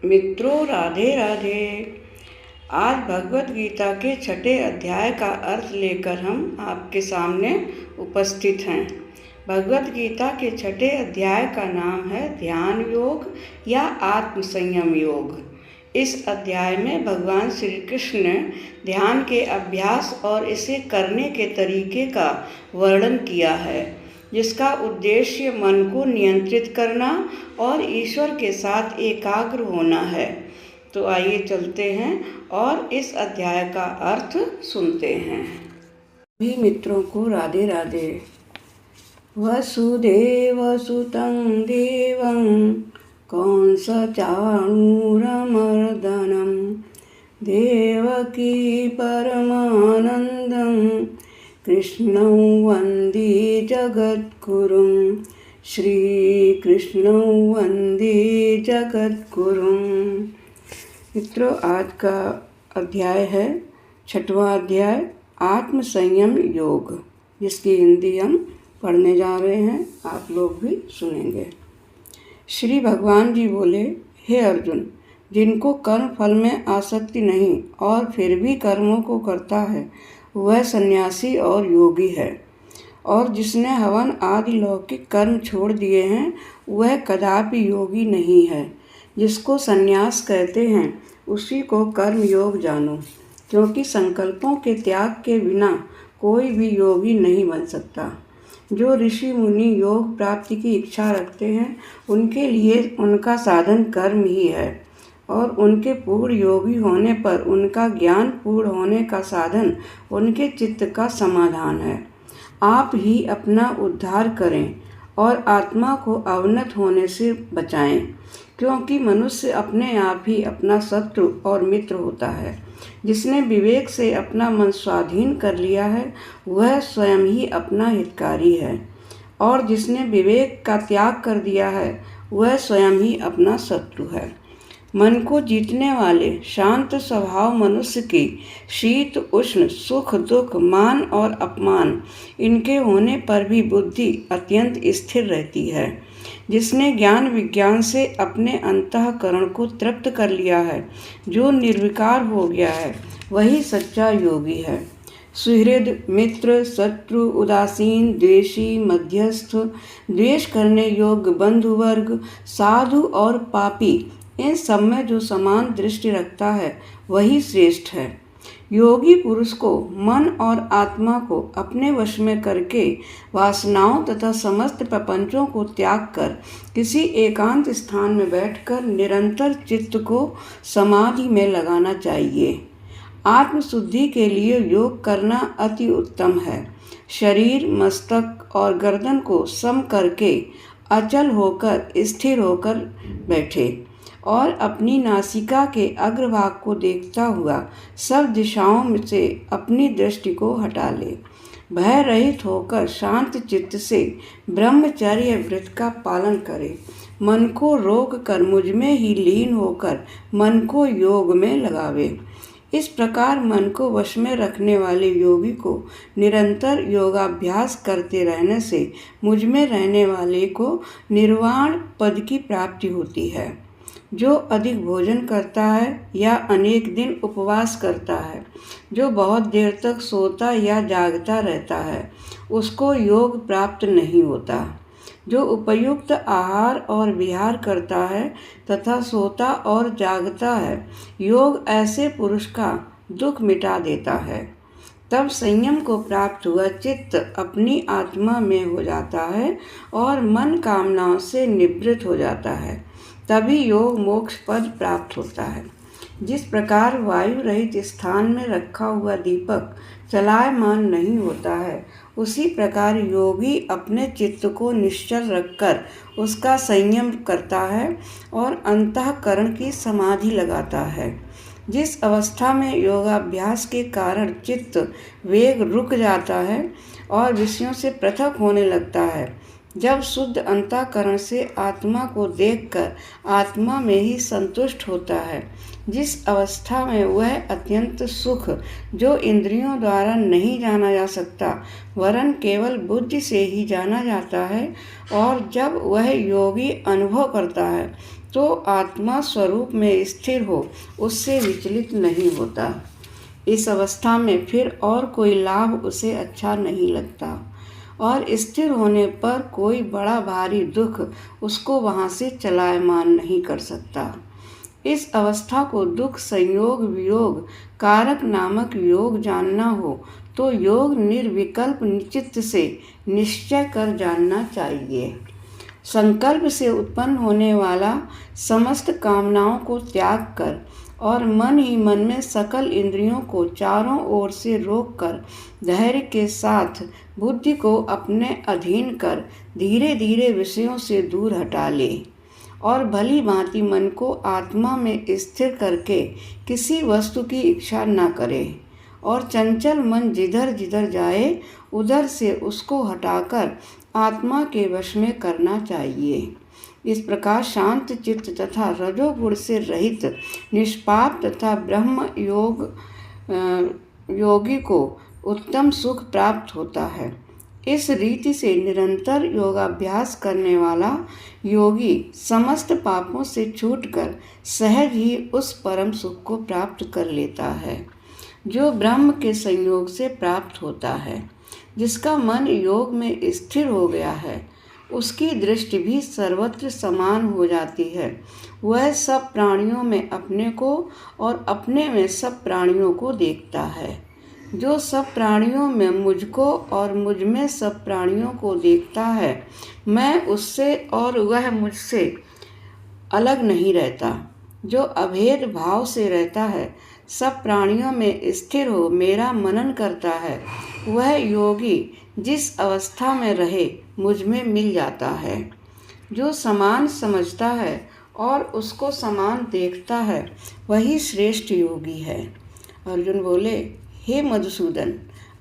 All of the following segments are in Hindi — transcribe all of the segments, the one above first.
मित्रों, राधे राधे। आज भगवत गीता के छठे अध्याय का अर्थ लेकर हम आपके सामने उपस्थित हैं। भगवत गीता के छठे अध्याय का नाम है ध्यान योग या आत्म संयम योग। इस अध्याय में भगवान श्री कृष्ण ने ध्यान के अभ्यास और इसे करने के तरीके का वर्णन किया है, जिसका उद्देश्य मन को नियंत्रित करना और ईश्वर के साथ एकाग्र होना है। तो आइए चलते हैं और इस अध्याय का अर्थ सुनते हैं। सभी मित्रों को राधे राधे। वसुदेवसुतं देवं कंसचाणूरमर्दनं देवकी परमानन्दं कृष्णं वन्दे जगद्गुरुं श्रीकृष्णं वन्दे जगद्गुरुं। मित्रों, आज का अध्याय है छठवां अध्याय आत्म संयम योग, जिसकी हिंदी हम पढ़ने जा रहे हैं। आप लोग भी सुनेंगे। श्री भगवान जी बोले, हे अर्जुन, जिनको कर्म फल में आसक्ति नहीं और फिर भी कर्मों को करता है वह सन्यासी और योगी है, और जिसने हवन आदि लौकिक कर्म छोड़ दिए हैं वह कदापि योगी नहीं है। जिसको सन्यास कहते हैं उसी को कर्म योग जानो, क्योंकि संकल्पों के त्याग के बिना कोई भी योगी नहीं बन सकता। जो ऋषि मुनि योग प्राप्ति की इच्छा रखते हैं उनके लिए उनका साधन कर्म ही है, और उनके पूर्ण योगी होने पर उनका ज्ञान पूर्ण होने का साधन उनके चित्त का समाधान है। आप ही अपना उद्धार करें और आत्मा को अवनत होने से बचाएं, क्योंकि मनुष्य अपने आप ही अपना शत्रु और मित्र होता है। जिसने विवेक से अपना मन स्वाधीन कर लिया है वह स्वयं ही अपना हितकारी है, और जिसने विवेक का त्याग कर दिया है वह स्वयं ही अपना शत्रु है। मन को जीतने वाले शांत स्वभाव मनुष्य की शीत उष्ण सुख दुख मान और अपमान इनके होने पर भी बुद्धि अत्यंत स्थिर रहती है। जिसने ज्ञान विज्ञान से अपने अंतःकरण को तृप्त कर लिया है, जो निर्विकार हो गया है, वही सच्चा योगी है। सुहृद मित्र शत्रु उदासीन द्वेषी मध्यस्थ द्वेष करने योग्य बंधुवर्ग साधु और पापी, इन सब में जो समान दृष्टि रखता है वही श्रेष्ठ है। योगी पुरुष को मन और आत्मा को अपने वश में करके वासनाओं तथा समस्त प्रपंचों को त्याग कर किसी एकांत स्थान में बैठकर निरंतर चित्त को समाधि में लगाना चाहिए। आत्मशुद्धि के लिए योग करना अति उत्तम है। शरीर मस्तक और गर्दन को सम करके अचल होकर स्थिर होकर बैठे और अपनी नासिका के अग्रभाग को देखता हुआ सब दिशाओं से अपनी दृष्टि को हटा ले। भय रहित होकर शांत चित्त से ब्रह्मचर्य व्रत का पालन करे। मन को रोक कर मुझ में ही लीन होकर मन को योग में लगावे। इस प्रकार मन को वश में रखने वाले योगी को निरंतर योगाभ्यास करते रहने से मुझ में रहने वाले को निर्वाण पद की प्राप्ति होती है। जो अधिक भोजन करता है या अनेक दिन उपवास करता है, जो बहुत देर तक सोता या जागता रहता है, उसको योग प्राप्त नहीं होता। जो उपयुक्त आहार और विहार करता है तथा सोता और जागता है, योग ऐसे पुरुष का दुख मिटा देता है। तब संयम को प्राप्त हुआ चित्त अपनी आत्मा में हो जाता है और मन कामनाओं से निवृत्त हो जाता है। तभी योग मोक्ष पद प्राप्त होता है। जिस प्रकार वायु रहित स्थान में रखा हुआ दीपक चलायमान नहीं होता है, उसी प्रकार योगी अपने चित्त को निश्चल रखकर उसका संयम करता है और अंतःकरण की समाधि लगाता है। जिस अवस्था में योगाभ्यास के कारण चित्त वेग रुक जाता है और विषयों से पृथक होने लगता है, जब शुद्ध अंतःकरण से आत्मा को देखकर आत्मा में ही संतुष्ट होता है, जिस अवस्था में वह अत्यंत सुख जो इंद्रियों द्वारा नहीं जाना जा सकता वरन केवल बुद्धि से ही जाना जाता है, और जब वह योगी अनुभव करता है तो आत्मा स्वरूप में स्थिर हो, उससे विचलित नहीं होता। इस अवस्था में फिर और कोई लाभ उसे अच्छा नहीं लगता और स्थिर होने पर कोई बड़ा भारी दुख उसको वहाँ से चलायमान नहीं कर सकता। इस अवस्था को दुख संयोग वियोग कारक नामक योग जानना हो तो योग निर्विकल्प चित्त से निश्चय कर जानना चाहिए। संकल्प से उत्पन्न होने वाला समस्त कामनाओं को त्याग कर और मन ही मन में सकल इंद्रियों को चारों ओर से रोककर धैर्य के साथ बुद्धि को अपने अधीन कर धीरे धीरे विषयों से दूर हटा ले और भली भांति मन को आत्मा में स्थिर करके किसी वस्तु की इच्छा न करे और चंचल मन जिधर जिधर जाए उधर से उसको हटाकर आत्मा के वश में करना चाहिए। इस प्रकार शांत चित्त तथा रजोगुण से रहित निष्पाप तथा ब्रह्म योगी को उत्तम सुख प्राप्त होता है। इस रीति से निरंतर योगाभ्यास करने वाला योगी समस्त पापों से छूटकर सहज ही उस परम सुख को प्राप्त कर लेता है जो ब्रह्म के संयोग से प्राप्त होता है। जिसका मन योग में स्थिर हो गया है उसकी दृष्टि भी सर्वत्र समान हो जाती है। वह सब प्राणियों में अपने को और अपने में सब प्राणियों को देखता है। जो सब प्राणियों में मुझको और मुझ में सब प्राणियों को देखता है, मैं उससे और वह मुझसे अलग नहीं रहता। जो अभेद भाव से रहता है, सब प्राणियों में स्थिर हो मेरा मनन करता है, वह योगी जिस अवस्था में रहे मुझ में मिल जाता है। जो समान समझता है और उसको समान देखता है, वही श्रेष्ठ योगी है। अर्जुन बोले, हे मधुसूदन,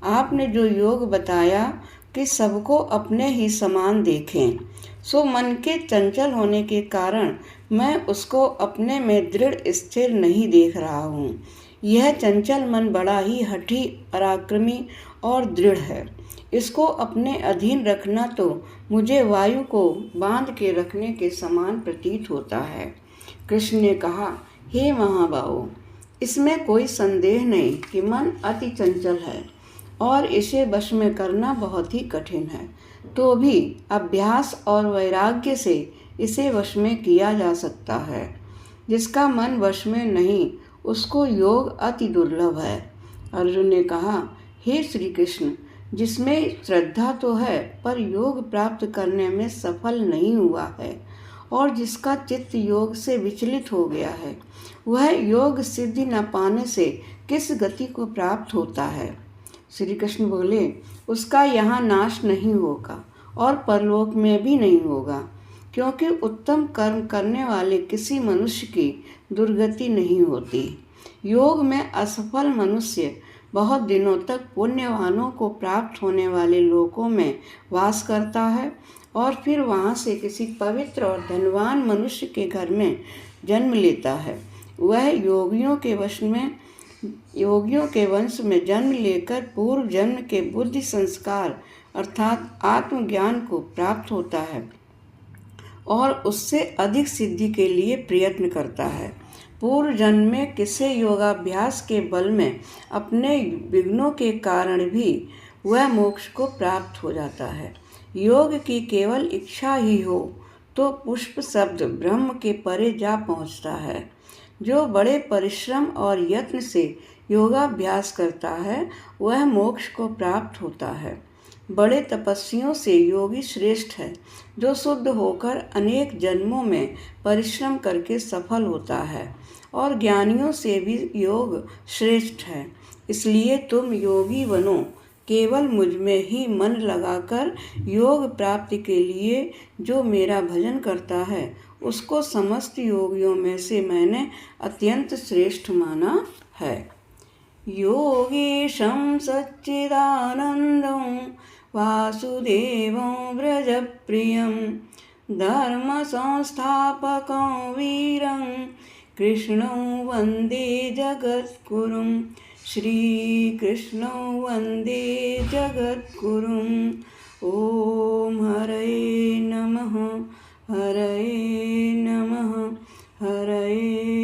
आपने जो योग बताया कि सबको अपने ही समान देखें, सो मन के चंचल होने के कारण मैं उसको अपने में दृढ़ स्थिर नहीं देख रहा हूँ। यह चंचल मन बड़ा ही हठी, पराक्रमी और दृढ़ है। इसको अपने अधीन रखना तो मुझे वायु को बांध के रखने के समान प्रतीत होता है। कृष्ण ने कहा, हे महाबाहो, इसमें कोई संदेह नहीं कि मन अति चंचल है और इसे वश में करना बहुत ही कठिन है। तो भी अभ्यास और वैराग्य से इसे वश में किया जा सकता है। जिसका मन वश में नहीं, उसको योग अति दुर्लभ है। अर्जुन ने कहा, हे श्री कृष्ण, जिसमें श्रद्धा तो है पर योग प्राप्त करने में सफल नहीं हुआ है और जिसका चित्त योग से विचलित हो गया है, वह योग सिद्धि न पाने से किस गति को प्राप्त होता है। श्री कृष्ण बोले, उसका यहाँ नाश नहीं होगा और परलोक में भी नहीं होगा, क्योंकि उत्तम कर्म करने वाले किसी मनुष्य की दुर्गति नहीं होती। योग में असफल मनुष्य बहुत दिनों तक पुण्यवानों को प्राप्त होने वाले लोकों में वास करता है और फिर वहाँ से किसी पवित्र और धनवान मनुष्य के घर में जन्म लेता है। वह योगियों के वंश में जन्म लेकर पूर्व जन्म के बुद्धि संस्कार अर्थात आत्मज्ञान को प्राप्त होता है और उससे अधिक सिद्धि के लिए प्रयत्न करता है। पूर्व जन्म में किसी योगाभ्यास के बल में अपने विघ्नों के कारण भी वह मोक्ष को प्राप्त हो जाता है। योग की केवल इच्छा ही हो तो पुष्प शब्द ब्रह्म के परे जा पहुंचता है। जो बड़े परिश्रम और यत्न से योगाभ्यास करता है, वह मोक्ष को प्राप्त होता है। बड़े तपस्वियों से योगी श्रेष्ठ है, जो शुद्ध होकर अनेक जन्मों में परिश्रम करके सफल होता है, और ज्ञानियों से भी योग श्रेष्ठ है। इसलिए तुम योगी बनो, केवल मुझ में ही मन लगाकर योग प्राप्ति के लिए जो मेरा भजन करता है, उसको समस्त योगियों में से मैंने अत्यंत श्रेष्ठ माना है। योगीशं सच्चिदानंदं वासुदेवं व्रजप्रियं धर्मसंस्थापकं वीरं कृष्णं वन्दे जगद्गुरुं। श्रीकृष्णं वन्दे जगद्गुरुं। ॐ हरये नमः, हरये नमः। हरये